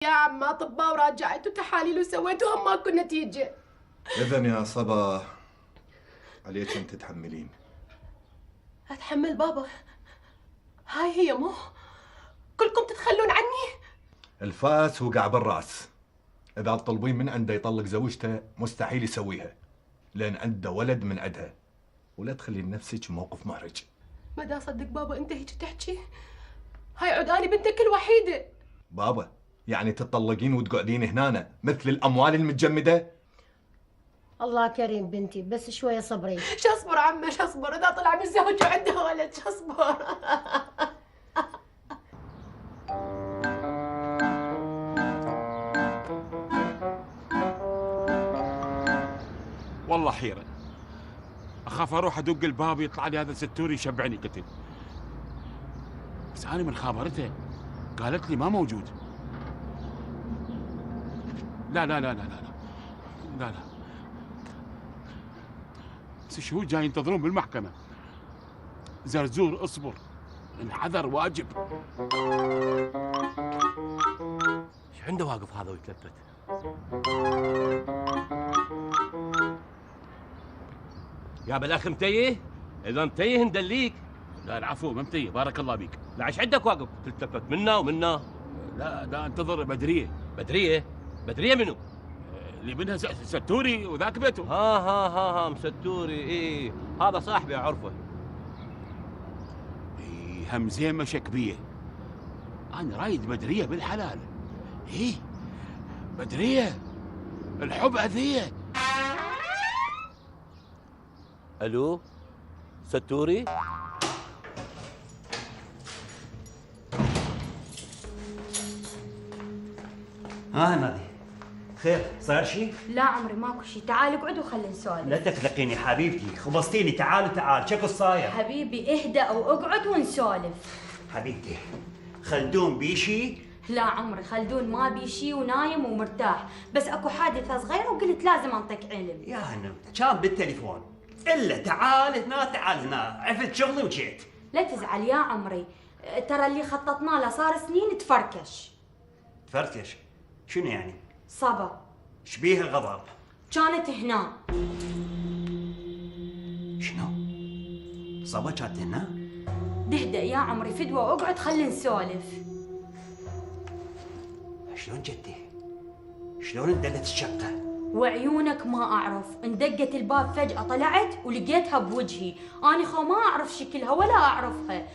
يا عم اطباء وراجعتوا تحاليل وسويتوا هم ماكو نتيجه. اذا يا صبا عليك انت تتحملين. اتحمل بابا؟ هاي هي مو كلكم تتخلون عني. الفاس وقع بالراس. اذا تطلبين من عنده يطلق زوجته مستحيل يسويها، لان عنده ولد من عندها، ولا تخلين نفسك موقف محرج. ما دا اصدق بابا انت هيك تحكي. هاي عدالي بنتك الوحيده. بابا يعني تطلقين وتقعدين هنا مثل الاموال المتجمده؟ الله كريم بنتي، بس شويه صبري. شو اصبر عمه شو اصبر؟ اذا طلع متزوج وعنده ولد شو اصبر؟ والله حيرة، أخاف أروح أدق الباب يطلع لي هذا الستوري يشبعني قتل. بس أنا من خابرته قالت لي ما موجود. لا لا لا لا لا لا لا، 6 شهور جاي ينتظرون بالمحكمة. زرزور اصبر، الحذر واجب. ايش عنده واقف هذا ويتلفت؟ يا بالاخ متيه؟ اذا متيه ندليك. لا العفو ما متيه، بارك الله بيك. لا ايش عندك واقف تتلفت منا ومنا؟ لا انتظر بدرية. بدريه؟ بدريه منو؟ اللي منها ستوري وذاك بيته. ها مستوري. ايه هذا صاحبي اعرفه. همزين مشك بيه. انا رايد بدريه بالحلال. ايه بدريه، الحب اذيه. الو ستوري؟ ها نادي، خير صاير شيء؟ لا عمري ماكو شيء، تعال اقعد وخلينا نسولف. لا تقلقيني حبيبتي، خبصتيني. تعال شكو صاير؟ حبيبي اهدأ واقعد ونسولف. حبيبتي خلدون بيشي؟ لا عمري خلدون ما بي شيء ونايم ومرتاح، بس اكو حادثة صغيرة وقلت لازم انطيك علم. يا هنمتة كان بالتليفون الا تعال هنا عفت شغلي وجيت. لا تزعل يا عمري، ترى اللي خططنا له صار سنين تفركش. تفركش؟ شنو يعني؟ صبا شبيها غضب؟ كانت هنا. شنو؟ صبا كانت هنا؟ تهدأ يا عمري فدوة واقعد خلينا نسولف. شلون جدي؟ شلون اندلت الشقة؟ وعيونك ما اعرف، اندقت الباب فجأة طلعت ولقيتها بوجهي، اني خو ما اعرف شكلها ولا اعرفها،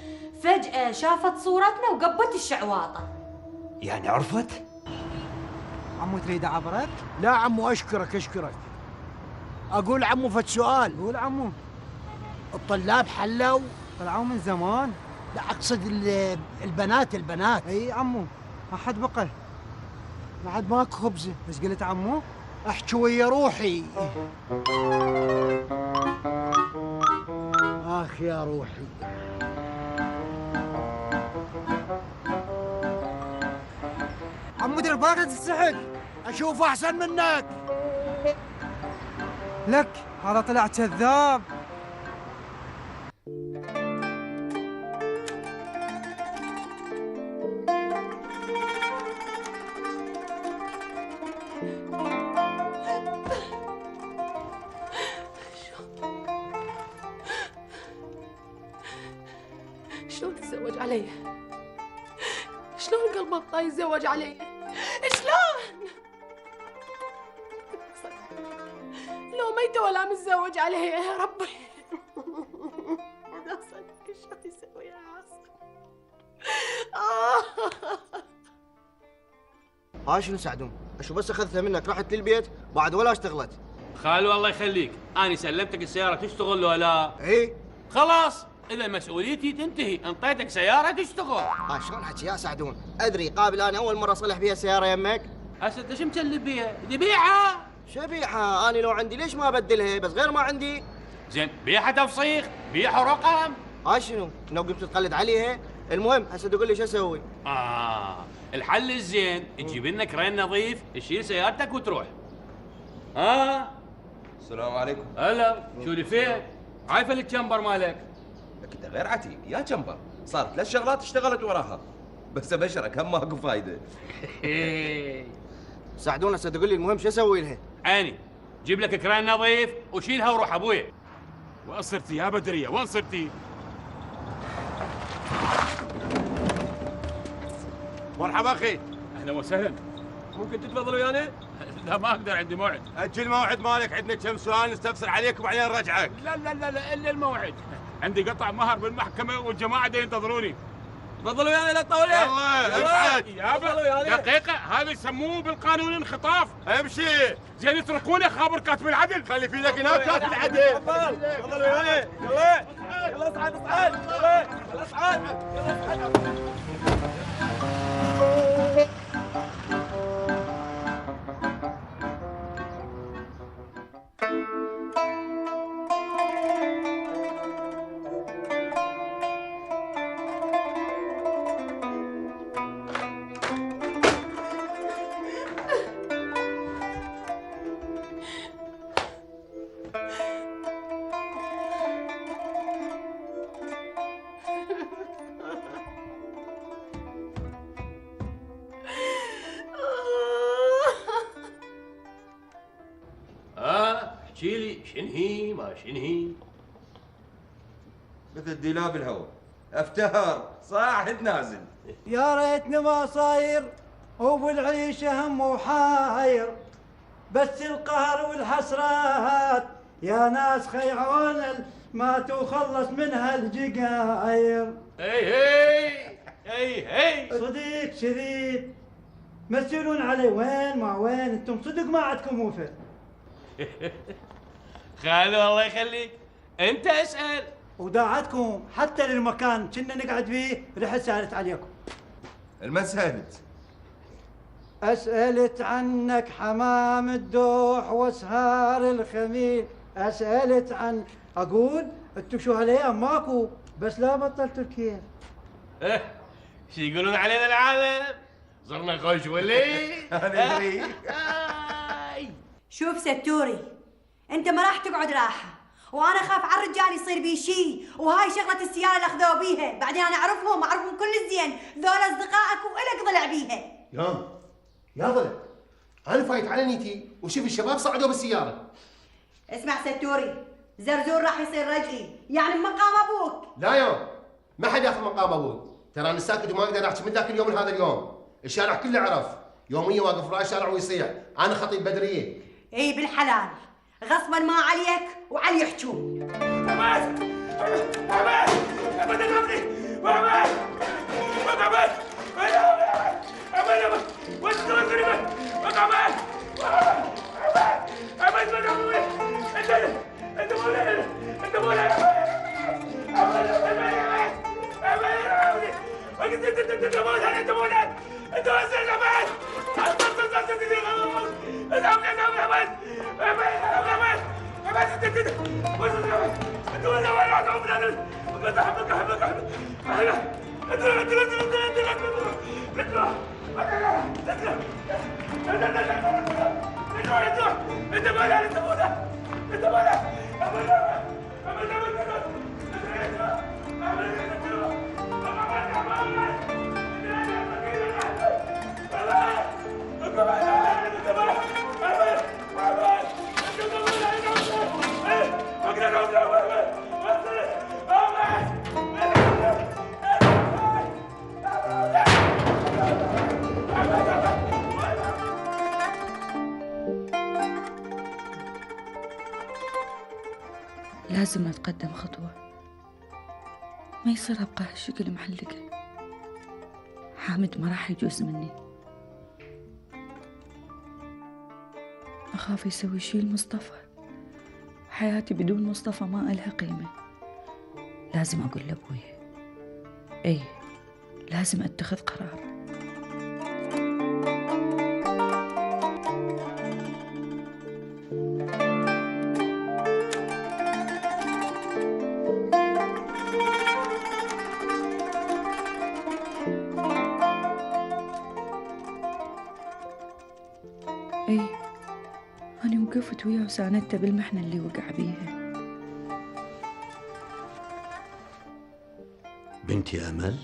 فجأة شافت صورتنا وقبت الشعواطة. يعني عرفت؟ عمو تريد اعبرك؟ لا عمو اشكرك. اقول عمو فد سؤال. قول عمو. الطلاب حلوا؟ طلعوا من زمان. لا اقصد البنات. اي عمو ما حد بقى، بعد ماكو خبزه. ايش قلت عمو؟ احكي ويا روحي. اخ يا روحي. عمو دير بالك تستحق، اشوف احسن منك. لك هذا طلع كذاب. شلون تتزوج علي؟ شلون قلب الطاي يتزوج علي؟ شلون؟ لو ميتة ولا متزوج عليها يا ربي. لا صدق ايش راح يسوي يا عاصم؟ ها شنو سعدون؟ اشو بس اخذتها منك رحت للبيت بعد ولا اشتغلت؟ خالو الله يخليك، أنا سلمتك السيارة تشتغل ولا؟ اي خلاص إذا مسؤوليتي تنتهي، انطيتك سيارة تشتغل. شلون حكي يا سعدون؟ ادري قابل انا اول مره اصلح بيها سياره يمك. هسه انت شو مكلف بيها؟ بيعها. شو بيعها؟ انا لو عندي ليش ما ابدلها؟ بس غير ما عندي. زين بيعها تفصيخ، بيعها رقم. شنو؟ لو قمت تقلد عليها؟ المهم هسه تقول لي شو اسوي؟ الحل الزين تجيب لنا كرين نظيف تشيل سيارتك وتروح. السلام عليكم. هلا شو اللي فيك؟ عايفه التشمبر مالك؟ لك انت غير عتيق يا جنبر، صارت 3 شغلات اشتغلت وراها. بس ابشرك هم ماكو فايده. ساعدونا صدقوا لي، المهم شو اسوي لها؟ عيني، جيب لك كران نظيف وشيلها وروح ابويا. وين صرتي يا بدريه؟ وين صرتي؟ مرحبا اخي. اهلا وسهلا. ممكن تتفضل ويانا؟ لا ما اقدر، عندي موعد. اجل موعد مالك، عندنا كم سؤال نستفسر عليك وبعدين نرجعك. لا لا لا لا الا الموعد. عندي قطع مهر بالمحكمه والجماعه دا ينتظروني. تفضل ويانا لا تطول. يلا ابعد. يابا دقيقه، هذا يسموه بالقانون انخطاف. امشي. زين اتركوني اخابر كاتب العدل. خلي في ايدك هناك كاتب العدل. تفضل ويانا. يلا يلا اصعد اصعد. يلا اصعد. يلا اصعد. احكي لي شنهي ما شنهي؟ مثل الديلاب الهواء، افتهر صاحد نازل. يا ريتني ما صاير وبالعيشة هم وحاير، بس القهر والحسرات يا ناس خيعون ما تخلص منها الجقاير. اي صديق شديد مسؤولون علي، وين ما وين انتم صدق ما عندكم وفا. خالد الله يخليك، انت اسال. وداعتكم حتى للمكان كنا نقعد فيه رحت سالت عليكم. المن سالت؟ أسألت عنك حمام الدوح واسهار الخميل، أسألت عن أقول انتو شو هالايام ماكو، بس لا بطلتوا الكيف. شو يقولون علينا العالم؟ صرنا خوش ولي. انا ادري. شوف ستوري، انت ما راح تقعد راحه، وانا خاف على الرجال يصير بيه شيء، وهاي شغله السياره اللي اخذوه بيها، بعدين انا اعرفهم كل زين، ذول اصدقائك والك ضلع بيها. يا ضلع، انا فايت على نيتي وشوف الشباب صعدوا بالسياره. اسمع ستوري، زرزور راح يصير رجلي، يعني مقام ابوك. لا يوم ما حد ياخذ مقام ابوي، ترى انا ساكت وما اقدر احكي من ذاك اليوم لهذا اليوم، الشارع كله عرف، يوميا واقف راي الشارع ويصيح انا خطيب بدريه. اي بالحلال، غصبا ما عليك وعلي يحجون. لازم أتقدم خطوة، ما يصير أبقى هالشكل محلقة. حامد ما راح يجوز مني، أخاف يسوي شي لمصطفى. حياتي بدون مصطفى ما إلها قيمة. لازم أقول لأبويا، إيه لازم أتخذ قرار. اي أنا وقفت وياه وساندته بالمحنة اللي وقع بيها. بنتي أمل،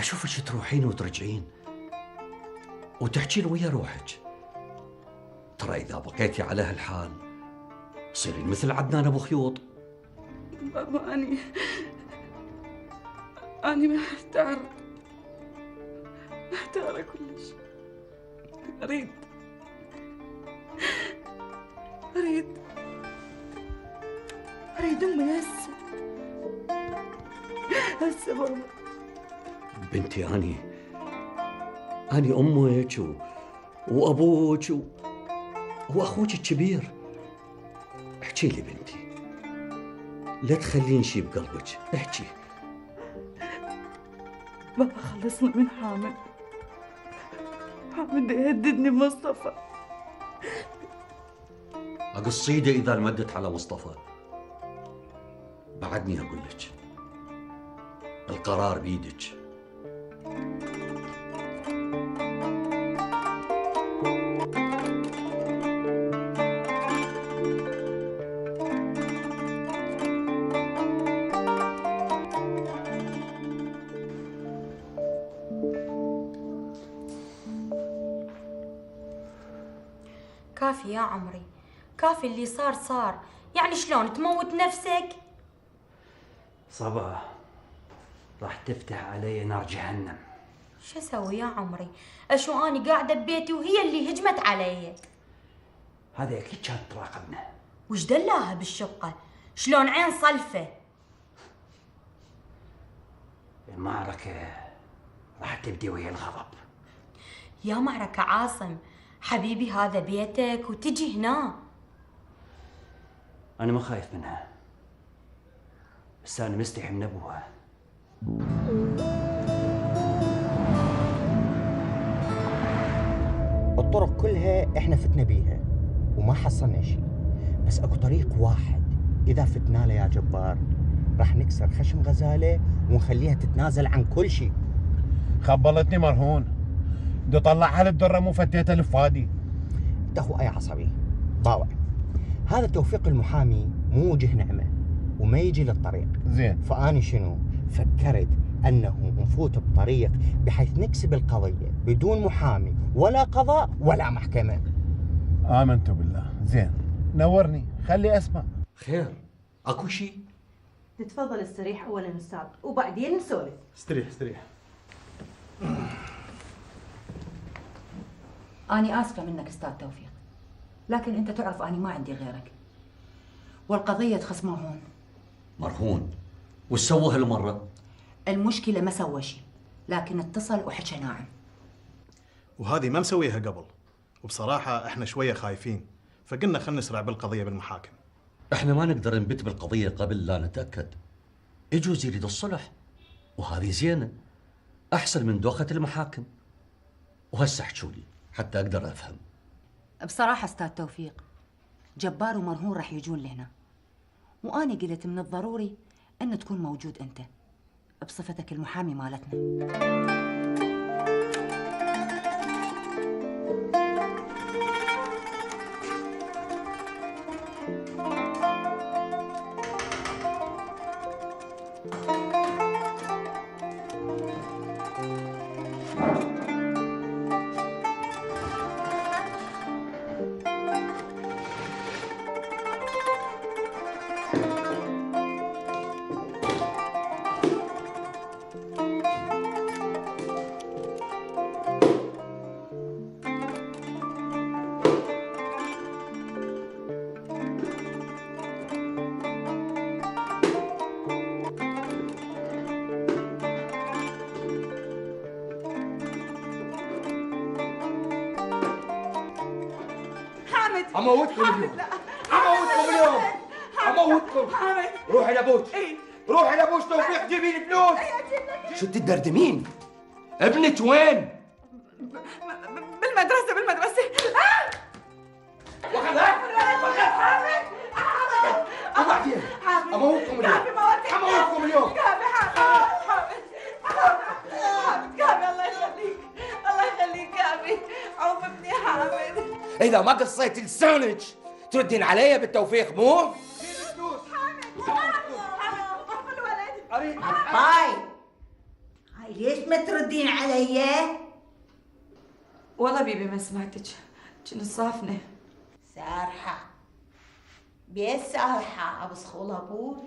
اشوفك تروحين وترجعين وتحكين ويا روحك. ترى اذا بقيتي على هالحال تصيرين مثل عدنان ابو خيوط. بابا أني محتارة كلش. أريد أمي هسه بابا. بنتي أني أمك وأبوك وأخوك الكبير. احكي لي بنتي، لا تخلين شي بقلبك، احكي. بابا خلصنا من حامد يهددني بمصطفى. أقص ايده إذا المدت على مصطفى. بعدني أقول لك القرار بيدك. كافي يا عمري، كافي اللي صار. يعني شلون تموت نفسك؟ صبا راح تفتح علي نار جهنم. شو اسوي يا عمري؟ اشو اني قاعده ببيتي وهي اللي هجمت علي؟ هذا اكيد كانت تراقبنا. وش دلاها بالشقه؟ شلون عين صلفه؟ المعركه راح تبدي ويا الغضب. يا معركه عاصم حبيبي، هذا بيتك وتجي هنا. انا ما خايف منها، بس انا مستحي من ابوها. الطرق كلها احنا فتنا بيها وما حصلنا شيء، بس اكو طريق واحد اذا فتنا له يا جبار راح نكسر خشم غزاله ونخليها تتنازل عن كل شيء. خبلتني مرهون، بدي اطلعها للدره مو فتيتها لفادي. انت اخو اي عصبي باوع. هذا توفيق المحامي مو وجه نعمه وما يجي للطريق. زين، فاني شنو فكرت انه نفوت بطريق بحيث نكسب القضيه بدون محامي ولا قضاء ولا محكمه. امنت بالله. زين، نورني، خلي اسمع. خير، اكو شيء؟ تتفضل استريح اولا استاذ وبعدين نسولف. استريح. أنا آسفة منك أستاذ توفيق، لكن أنت تعرف أنا ما عندي غيرك، والقضية تخص مرهون. مرهون؟ وش سوى هالمرة؟ المشكلة ما سوى شيء، لكن اتصل وحكى ناعم. وهذه ما مسويها قبل، وبصراحة احنا شوية خايفين، فقلنا خلنا نسرع بالقضية بالمحاكم. احنا ما نقدر نبت بالقضية قبل لا نتأكد. يجوز يريد الصلح، وهذه زينة، أحسن من دوخة المحاكم. وهسه احكولي حتى أقدر أفهم. بصراحة أستاذ توفيق، جبار ومرهون راح يجون لهنا، وأنا قلت من الضروري أن تكون موجود أنت بصفتك المحامي مالتنا. اموتكم اليوم، اموتكم. روحي لابوك، روحي لابوك توفيق جيبي لي فلوس. شو تدردمين؟ ابنك وين؟ بالمدرسة. وبعدين اموتكم اليوم. كافي الله يخليك كافي، عوف ابني حامد. اذا ما قصيت لسانك تردين علي بالتوفيق مو؟ باي، هاي ليش ما تردين علي؟ والله بيبي ما سمعتك، كنت صافنة. سارحة بيت سارحة أبو سخول أبوك.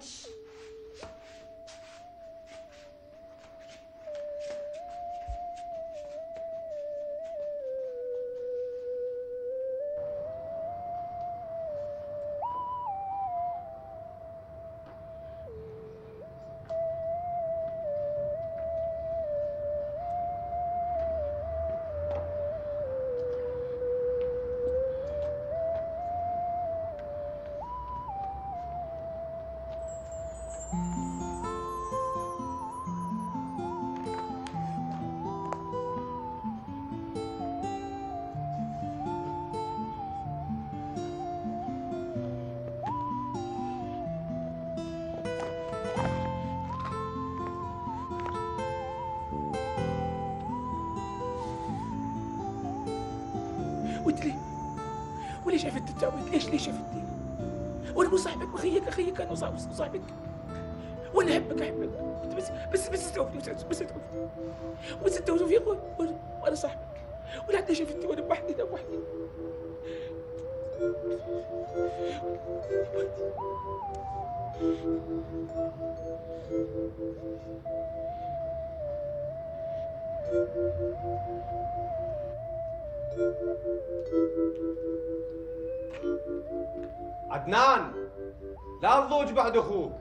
وانت ليه؟ وليش عفتي التعويض؟ ليش عفتي؟ وانا مو صاحبك اخيك انا صاحبك. وانا احبك بس استوفني بس استوفني. وانت توفيق وانا صاحبك. ولا عندي شفتي وانا بوحدي بوحدي. عدنان لا تضوج بعد اخوك.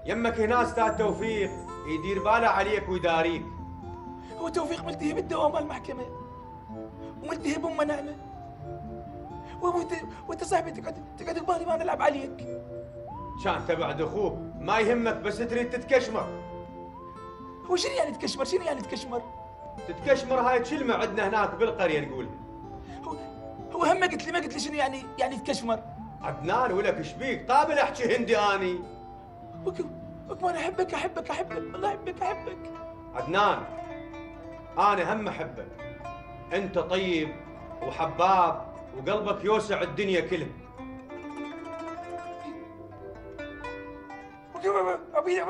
يمك هنا استاذ توفيق يدير باله عليك ويداريك. هو توفيق ملتهي بالدوام مال المحكمة وملتهي بأم نعمة، وانت صاحبي تقعد تقبالي ما نلعب عليك. كان تبعد اخوك ما يهمك بس تريد تتكشمر. هو شنو يعني تكشمر؟ تتكشمر هاي كلمة عندنا هناك بالقرية نقولها. هو هم ما قلت لي شنو يعني تكشمر. عدنان ولك ايش بيك؟ قابل احكي هندي اني. انا احبك والله احبك. عدنان انا هم احبك. انت طيب وحباب وقلبك يوسع الدنيا كلها. عبيد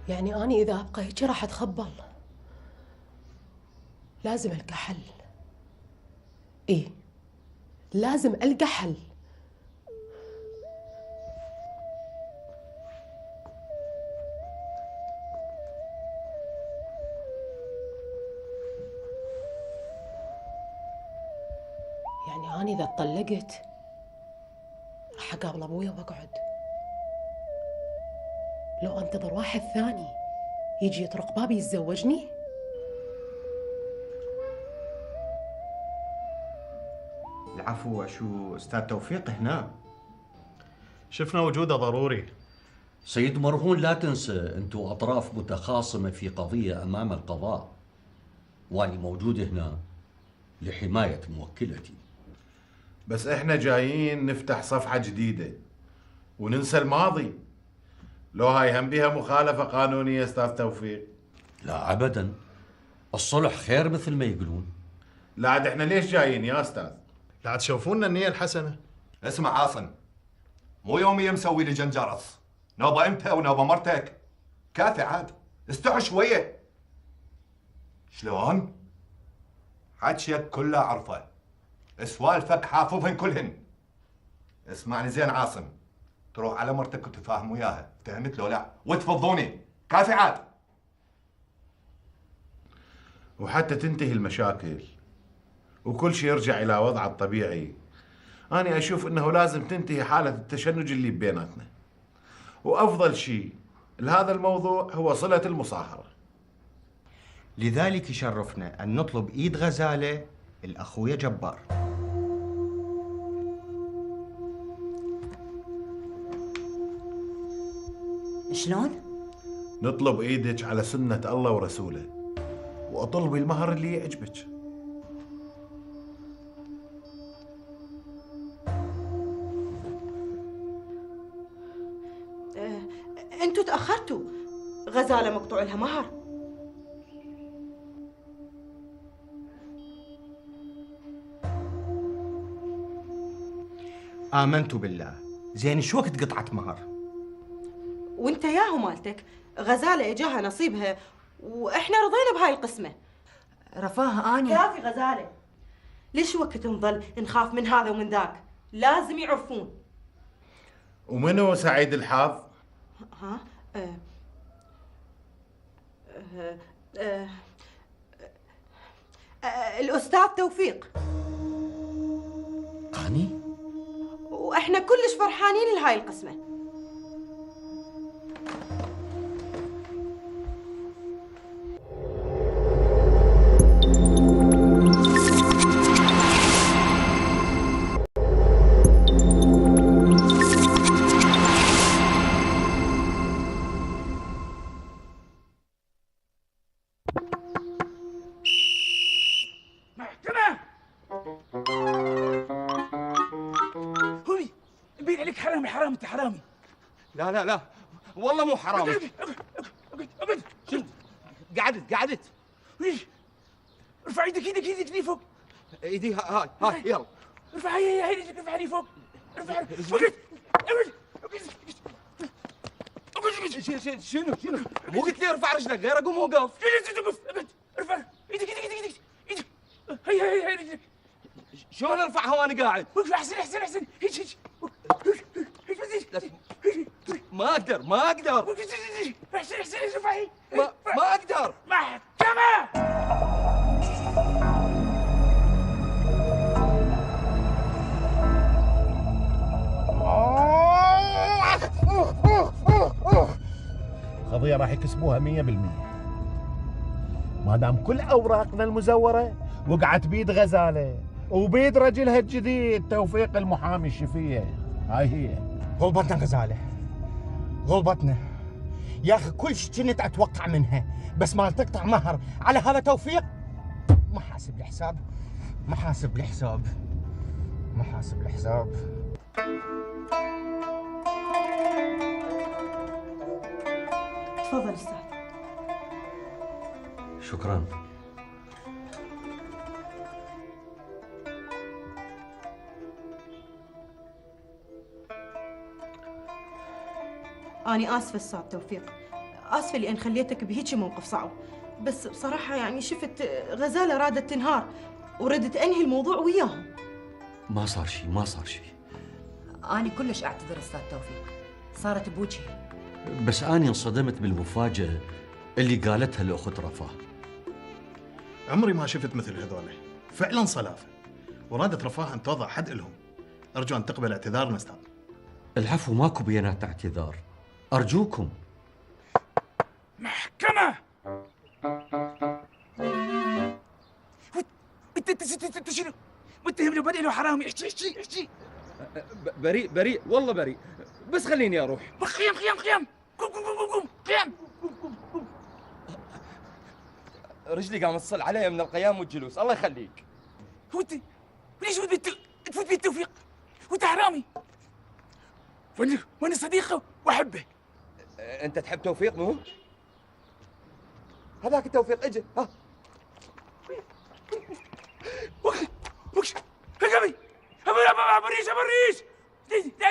يعني أنا إذا أبقى هيك راح أتخبل. لازم ألقى حل. إيه لازم ألقى حل. يعني أنا إذا اتطلقت راح أقابل أبويا وأقعد، لو أنتظر واحد ثاني يجي يطرق بابي يتزوجني. العفو شو استاذ توفيق هنا؟ شفنا وجوده ضروري. سيد مرهون لا تنسى انتو اطراف متخاصمة في قضية امام القضاء، واني موجود هنا لحماية موكلتي. بس احنا جايين نفتح صفحة جديدة وننسى الماضي. لو هاي هم بها مخالفة قانونية استاذ توفيق؟ لا ابدا، الصلح خير مثل ما يقولون. لا عاد احنا ليش جايين يا استاذ؟ لا عاد شوفونا النية الحسنة. اسمع عاصم، مو يوميا مسوي لي جنجرس، نوبة انت ونوبة مرتك. كافي عاد، استحوا شوية. شلون؟ حكيك كله اعرفه، سوالفك حافظهن كلهن. اسمعني زين عاصم، تروح على مرتك وتفاهم وياها، فهمت لو لا؟ وتفضوني، كافي عاد. وحتى تنتهي المشاكل وكل شيء يرجع إلى وضعه الطبيعي، أنا أشوف أنه لازم تنتهي حالة التشنج اللي بيناتنا. وأفضل شيء لهذا الموضوع هو صلة المصاهرة. لذلك يشرفنا أن نطلب إيد غزالة الأخوية جبار. شلون؟ نطلب إيدك على سنة الله ورسوله، وأطلبي المهر اللي يعجبك. انتوا تأخرتوا، غزالة مقطوع لها مهر. آمنت بالله. زين شو وقت قطعة مهر؟ وانت ياهو مالتك، غزالة اجاها نصيبها واحنا رضينا بهاي القسمة. رفاه اني كافي غزالة، ليش وقت نظل نخاف من هذا ومن ذاك؟ لازم يعرفون. ومنو سعيد الحظ؟ ها؟ الأستاذ توفيق. أني؟ واحنا كلش فرحانين لهاي القسمة. محكمة! هوي يبين عليك حرامي، حرامي انت حرامي. لا لا لا والله مو حرامي. اقعد شنو؟ قعدت. ارفع ايدك لي فوق. ايدي هاي يلا. ارفع هاي رجلك، ارفع لي فوق. ارفع اقعد. شنو؟ مو قلت لي ارفع رجلك غير اقوم اوقف. اقعد ارفع ايدك. هي رجلك. شلون ارفعها وانا قاعد؟ وقف احسن. هيك ما اقدر. احسن ارفعي. ما اقدر. محكمة! قضية راح يكسبوها 100%، ما دام كل اوراقنا المزورة وقعت بيد غزالة وبيد رجلها الجديد توفيق المحامي الشفية. هاي هي غلبتنا غزالة، غلبتنا يا اخي. كل شيء كنت اتوقع منها، بس ما تقطع مهر على هذا توفيق. ما حاسب الحساب. تفضل استاذ. شكرا. أنا آسفة أستاذ توفيق، آسفة لأن خليتك بهيجي موقف صعب، بس بصراحة يعني شفت غزالة رادت تنهار وردت أنهي الموضوع وياهم. ما صار شيء. أنا كلش أعتذر أستاذ توفيق، صارت بوجهي. بس أنا انصدمت بالمفاجأة اللي قالتها الأخت رفاه. عمري ما شفت مثل هذول، فعلا صلافة. ورادت رفاه أن توضع حد لهم. أرجو أن تقبل اعتذارنا أستاذ. العفو، ماكو بيانات اعتذار، أرجوكم. محكمة! انت شنو؟ متهم بدء له حرامي. احكي. بريء والله بريء، بس خليني اروح. قيام. قوم. قيام. رجلي قامت تصل علي من القيام والجلوس، الله يخليك. وانت ليش تفوت بيت توفيق؟ وانت حرامي. وانا صديقه واحبه. انت تحب توفيق مو؟ هذاك توفيق اجى. ها وكش هقبي ابريش. لا.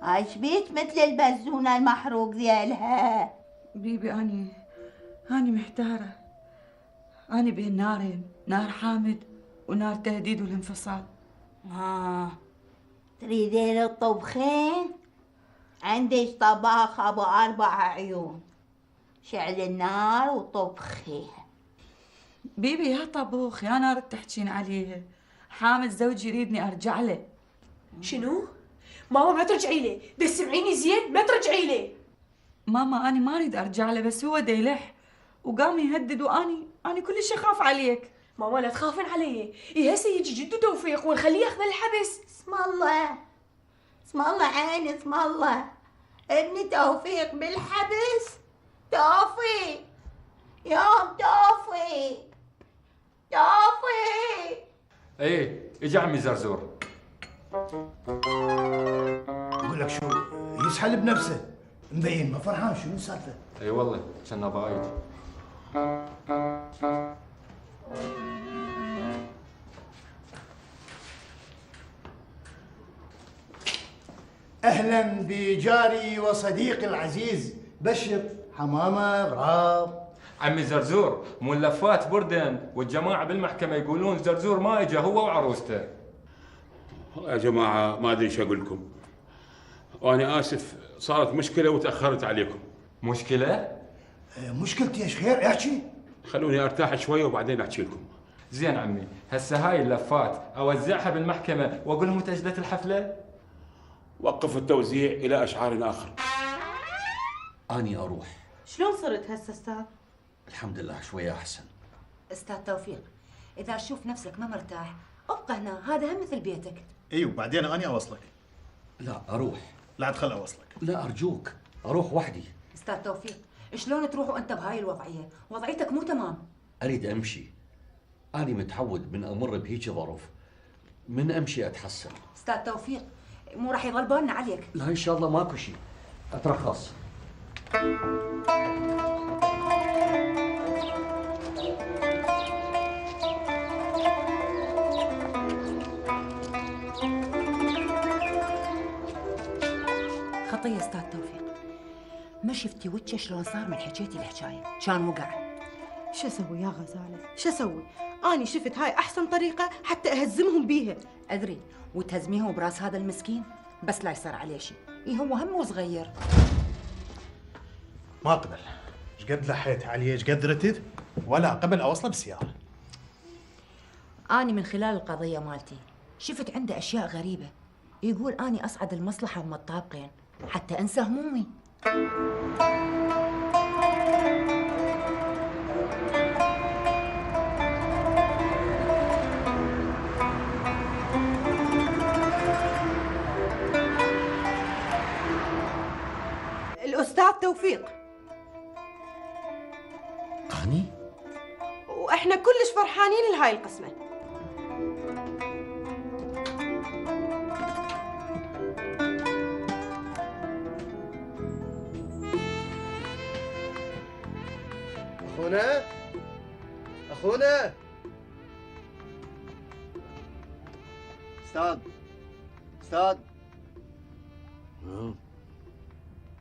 عجبيك مثل البزونة المحروق ديالها؟ بيبي أني محتارة. أنا بين نارين، نار حامد ونار تهديد والانفصال. تريدين الطبخين؟ عندك طباخ ابو 4 عيون، شعل النار وطبخيها. بيبي يا طبوخ يا نار تحكين عليه، حامد زوجي يريدني ارجع له. شنو؟ ماما ما ترجعي له، دا تسمعيني زين؟ ما ترجعي له. ماما أنا ما أريد أرجع له، بس هو ديلح وقام يهدد وأني كلش أخاف عليك. ماما لا تخافين علي، هسه يجي جدو توفيق ونخليه ياخذ الحبس. اسم الله، اسم الله عيني، اسم الله. ابني توفيق بالحبس؟ توفيق يوم توفيق توفيق. ايه اجا عمي زرزور. يقول لك شو يسحل بنفسه، مبين ما فرحان. شنو السالفه؟ اي والله كان ضايج. اهلا بجاري وصديقي العزيز بشر حمامه غراب. عمي زرزور ملفات بردن والجماعه بالمحكمه يقولون زرزور ما اجى هو وعروسته. والله يا جماعه ما ادري ايش اقول لكم، وانا اسف صارت مشكله وتاخرت عليكم. مشكله؟ مشكلتي ايش خير؟ احكي. خلوني ارتاح شوي وبعدين احكي لكم. زين عمي، هسه هاي اللفات اوزعها بالمحكمه واقول لهم تاجلت الحفله؟ وقف التوزيع الى اشعار اخر. اني اروح. شلون صرت هسه استاذ؟ الحمد لله شويه احسن. استاذ توفيق، اذا تشوف نفسك ما مرتاح ابقى هنا، هذا هم مثل بيتك. ايوه بعدين اني اوصلك. لا اروح. لا تخل اوصلك. لا ارجوك اروح وحدي. استاذ توفيق، شلون تروح وانت بهاي الوضعيه؟ وضعيتك مو تمام. اريد امشي. اني متعود من امر بهيك ظروف، من امشي اتحسن. استاذ توفيق، مو راح يظل بالنا عليك. لا ان شاء الله ماكو شيء، اترخص. خطيه استاذ توفيق، ما شفتي وجهه شلون صار من حكيتي الحكايه؟ كان وقع. شو اسوي يا غزاله؟ شو اسوي؟ اني شفت هاي احسن طريقه حتى اهزمهم بيها. ادري، وتهزميهم براس هذا المسكين بس لا يصير عليه شيء. هو هم صغير. ما اقبل. ايش قد لحيت عليه، ايش قد ردت، ولا قبل اوصله بالسياره. اني من خلال القضيه مالتي شفت عنده اشياء غريبه، يقول اني اصعد المصلحه وما الطابقين حتى انسى همومي. الاستاذ توفيق. اني؟ واحنا كلش فرحانين لهاي القسمه. اخونا اخونا استاذ استاذ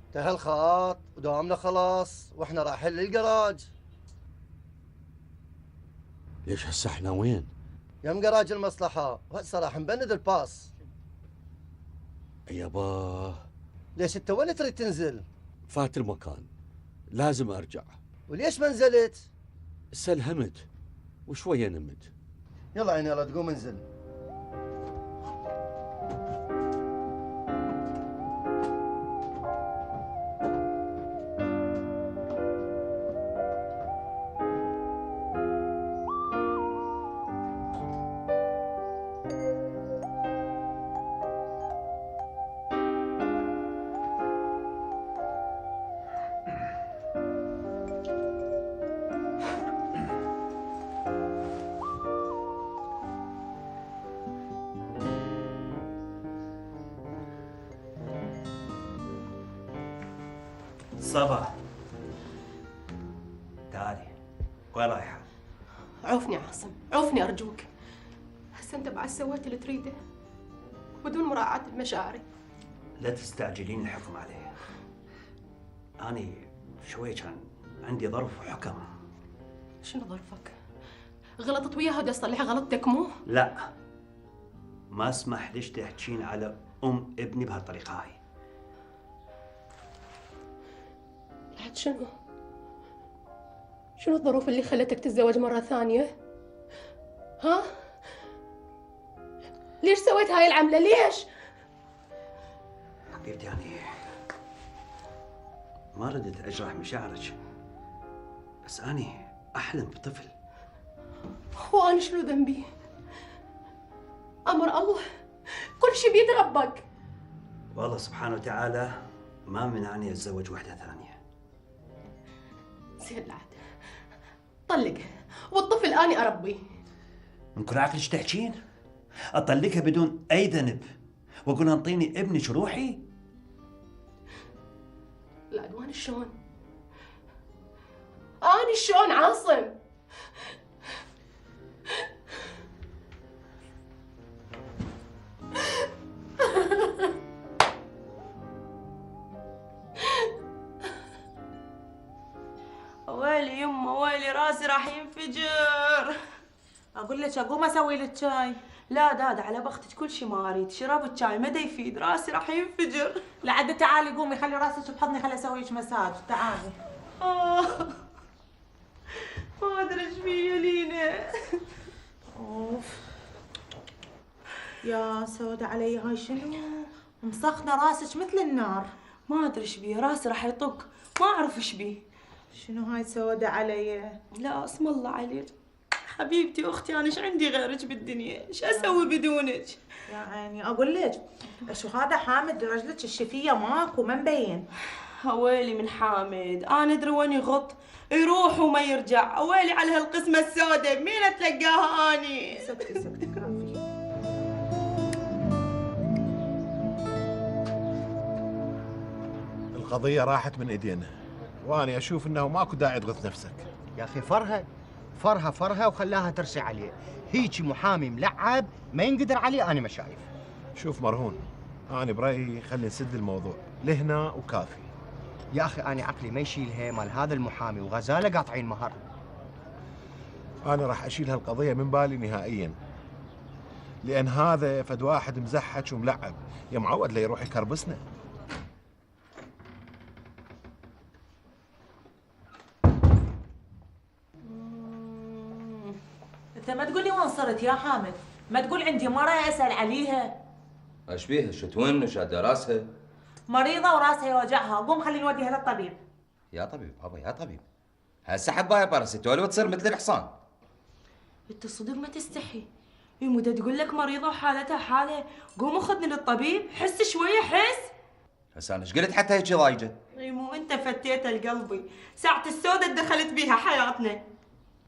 انتهى الخط ودوامنا خلاص واحنا رايحين للجراج. ليش هسه احنا وين؟ يم جراج المصلحة وهسه راح نبند الباص. يابا ليش انت وين تريد تنزل؟ فات المكان، لازم ارجع. وليش ما نزلت؟ سلهمت وشويه نمت. يلا عيني يلا تقوم انزل. صباح تعالي، وين رايحة؟ عوفني عاصم، عوفني أرجوك. هسه أنت بعد سويت اللي تريده بدون مراعاة المشاعر. لا تستعجلين الحكم عليه. أني شوي كان عندي ظرف وحكم. شنو ظرفك؟ غلطت وياها بدي اصلح غلطتك مو؟ لا، ما اسمح ليش تحكين على ابني بهالطريقة هاي. بعد شنو الظروف اللي خلتك تتزوج مرة ثانية؟ ها؟ ليش سويت هاي العملة؟ ليش؟ حبيبتي يعني ما ردت اجرح مشاعرك، بس اني احلم بطفل. وأنا شنو ذنبي؟ أمر الله، كل شي بيد ربك. والله سبحانه وتعالى ما منعني اتزوج وحده ثانيه. زين العاد، طلقها والطفل أني أربيه. من كل عقلك تحكين؟ اطلقها بدون اي ذنب واقول انطيني ابنك روحي؟ لا وأنا شلون؟ أنا شلون عاصم؟ ويلي يمه ويلي، راسي راح ينفجر. اقول لك اقوم اسوي لك شاي؟ لا دادا على بختك كل شيء ما اريد، شراب الشاي ما يفيد، راسي راح ينفجر. لعد تعالي قومي خلي راسك بحضني، خلي اسوي لك مساج، تعالي. ما ادري ايش فيه يا لينا. اوف يا سودة علي، هاي شنو؟ مسخنه راسك مثل النار. ما ادري ايش بيه، راسي راح يطق، ما اعرف ايش بيه. شنو هاي سودة علي؟ لا اسم الله عليك حبيبتي اختي، انا ايش عندي غيرك بالدنيا؟ ايش اسوي بدونك؟ يا عيني اقول لك شو هذا حامد رجلك الشفيه ماكو ما مبين. ويلي من حامد، انا ادري وين يغط يروح وما يرجع. ويلي على هالقسمه السوداء بمين اتلقاها اني؟ سكتي سكتي كافي. القضية راحت من ايدينا، واني اشوف انه ماكو داعي تغث نفسك. يا اخي فرها وخلاها ترسي عليه، هيجي محامي ملعب ما ينقدر عليه. انا ما شايف. شوف مرهون، انا برايي خلي نسد الموضوع لهنا وكافي. يا اخي انا عقلي ما يشيلها مال هذا المحامي وغزاله قاطعين مهر. انا راح اشيل هالقضية من بالي نهائيا، لان هذا فد واحد مزحج وملعب يا معود ليروح يكربسنا. انت ما تقولي وين صرت يا حامد؟ ما تقول عندي مرة اسال عليها؟ ايش بيها؟ شو تون؟ شاده راسها؟ مريضة وراسها يوجعها، قوم خلي نوديها للطبيب. يا طبيب بابا يا طبيب، هسه حبايه باراسيتول وتصير مثل الحصان. انت صدق ما تستحي؟ يمو تقول لك مريضة وحالتها حالة، قوم خذني للطبيب، حس شوية حس. هسه انا ايش قلت حتى هيك ضايجه؟ يمو انت فتيت لقلبي، ساعة السودة دخلت بيها حياتنا.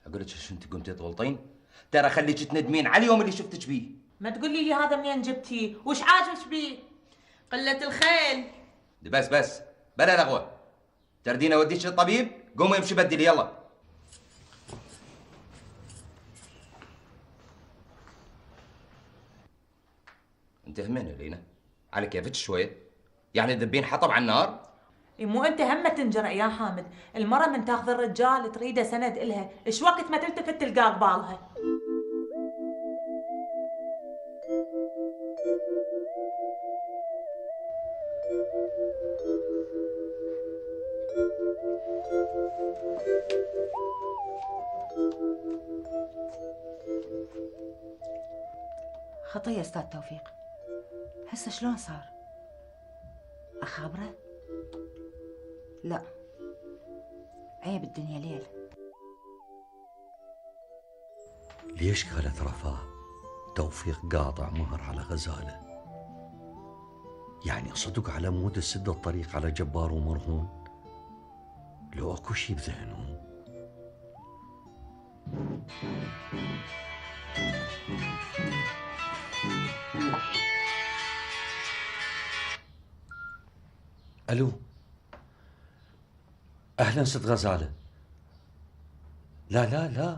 اقول لك شو انت قمتي تغلطين؟ ترى خليك تندمين على اليوم اللي شفتك بيه. ما تقولي لي هذا منين جبتيه؟ وش عاجبك بيه؟ قلة الخيل. بس بلا لغوه. تردين اوديك للطبيب؟ قومي امشي بدلي يلا. انت همين يا لينا، على كيفك شويه، يعني ذبين حطب على النار؟ مو انت هم تنجرأ يا حامد، المرة من تاخذ الرجال تريده سند الها، ايش وقت ما تلتفت تلقاه قبالها. خطية استاذ توفيق، هسه شلون صار؟ اخابره؟ لا عيب الدنيا ليل. ليش قالت رفاه توفيق قاطع مهر على غزالة؟ يعني صدق على مود السد الطريق على جبار ومرهون؟ لو اكو شي بذهنهم. الو، اهلا ست غزاله. لا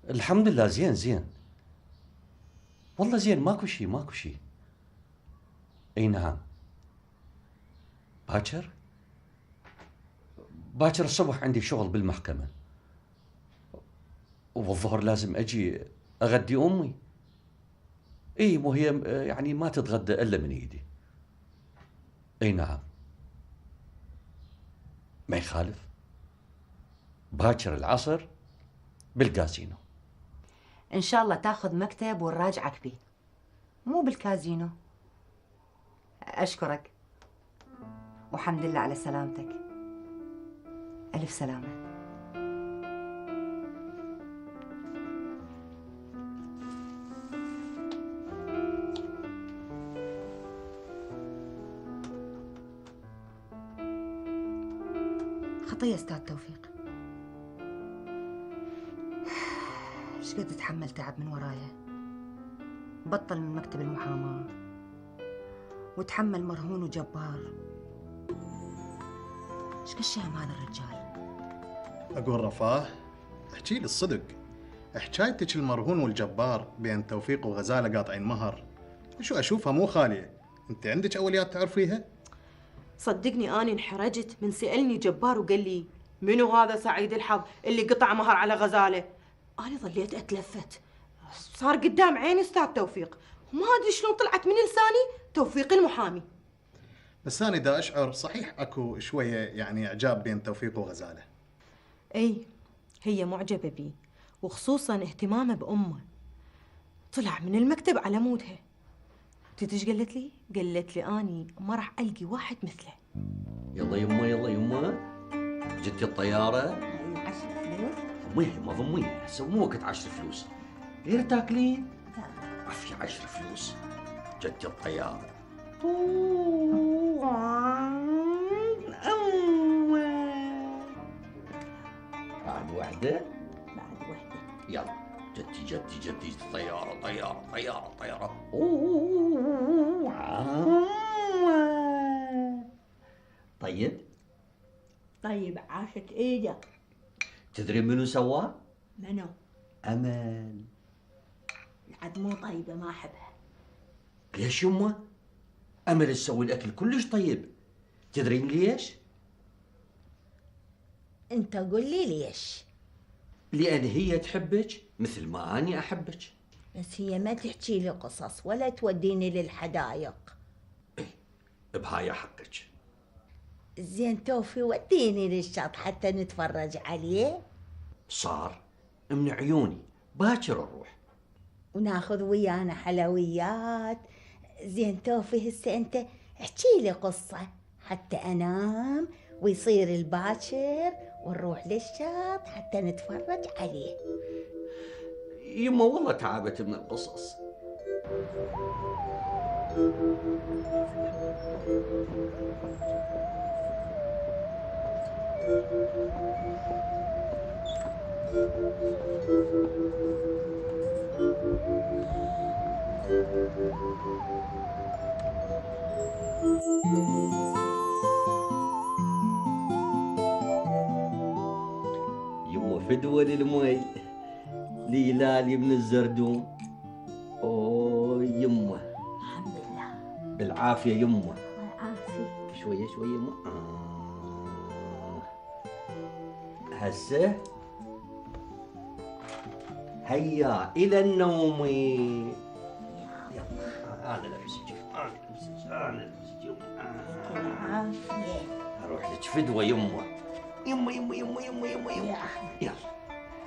الحمد لله زين والله زين، ماكو شي. اي نعم. باكر الصبح عندي شغل بالمحكمه. والظهر لازم اجي اغدي امي. اي مو هي يعني ما تتغدى الا من ايدي. اي نعم، ما يخالف. باكر العصر بالكازينو. ان شاء الله تاخذ مكتب ونراجعك بيه، مو بالكازينو. اشكرك والحمد لله على سلامتك. الف سلامه. خطيه استاذ توفيق، ايش قد تحمل تعب من ورايا. بطل من مكتب المحاماه وتحمل مرهون وجبار. ايش قد شام هذا الرجال؟ اقول رفاه، احكي لي الصدق، حكايتك المرهون والجبار بين توفيق وغزاله قاطعين مهر، شو اشوفها مو خاليه. انت عندك اوليات تعرفيها؟ صدقني أنا انحرجت من سألني جبار وقال لي منو هذا سعيد الحظ اللي قطع مهر على غزالة. أنا ظليت أتلفت، صار قدام عيني أستاذ توفيق، وما أدري شلون طلعت من لساني توفيق المحامي. بس أنا دا أشعر صحيح أكو شوية يعني إعجاب بين توفيق وغزالة. أي هي معجبة بي، وخصوصا اهتمامه بأمه. طلع من المكتب على مودها. ايش قالت لي؟ قالت لي اني ما راح القي واحد مثله. يلا يما يلا يما، جتي الطياره؟ 10 فلوس؟ ضميها يما ضميها، هسه مو وقت 10 فلوس. غير تاكلين؟ عفي 10 فلوس. جتي الطياره. بعد وحده؟ بعد وحده. يلا جدي طيارة طيارة. طيب عاشت ايدك. تدري منو سواه؟ منو؟ أمل. عاد مو طيبة ما أحبها. ليش يمه؟ أمل تسوي الأكل كلش طيب. تدرين ليش؟ أنت قول لي ليش؟ لأن هي تحبك مثل ما أني أحبك. بس هي ما تحكي لي قصص ولا توديني للحدايق. بهاي حقك. زين توفي وديني للشط حتى نتفرج عليه. صار من عيوني، باكر نروح. وناخذ ويانا حلويات. زين توفي هسه أنت احكي لي قصة حتى أنام ويصير الباكر ونروح للشط حتى نتفرج عليه. يما والله تعبت من القصص. يما فدوة للمي ليلالي من الزردون. اوه يما الحمد لله بالعافية يما. بالعافية. شوية يما. هسه هيا إلى النوم. يلا أنا لابسك بالعافية. أروح لك فدوة يما. يلا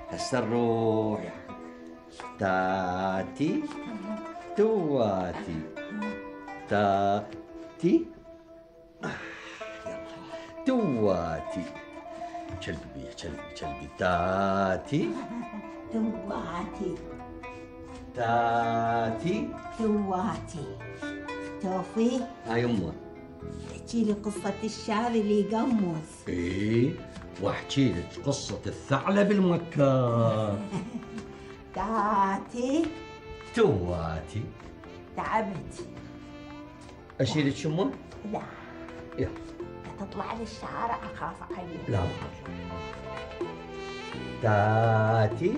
هسه نروح. تاتي تواتي تاتي. يلا تواتي. كلبي بيه كلبي تاتي تواتي تاتي تواتي. توفي هاي يما احكي لي قصة الشاب اللي يقمص. ايه واحكي لك قصة الثعلب المكار. تاتي تواتي. تعبت. اشيلك يما؟ لا يلا لا تطلع للشارع اخاف عليك. لا تاتي